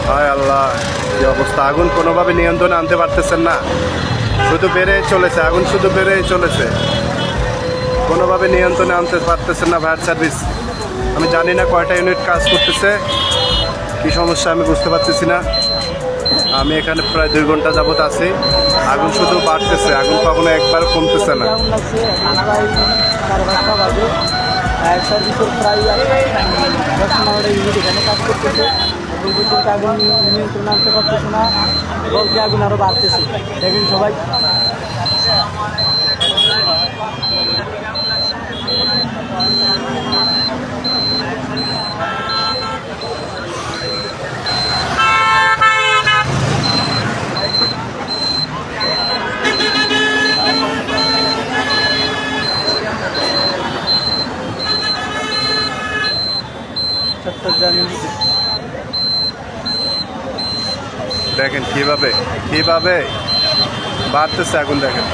হায় আল্লাহ, কি অবস্থা! আগুন কোনোভাবে নিয়ন্ত্রণে আনতে পারতেছেন না, শুধু বেড়ে চলেছে, আগুন শুধু বেড়ে চলেছে, কোনোভাবে নিয়ন্ত্রণে আনতে পারতেছেন না ফায়ার সার্ভিস। আমি জানি না কয়টা ইউনিট কাজ করতেছে, কি সমস্যা আমি বুঝতে পারতেছি না। আমি এখানে প্রায় 2 ঘন্টা যাবত আছি, আগুন শুধু বাড়তেছে, আগুন কখনো একবার কমতেছে না। ফায়ার সার্ভিসের প্রায় 10-15টা ইউনিট এখানে কাজ করতেছে, কিন্তু আগুন নিয়ন্ত্রণে আনতে পারতেছে না, বলতে আগুন আরও বাড়তেছে। দেখেন সবাই, দেখেন কিভাবে কিভাবে বাড়তেছে আগুন, দেখেন।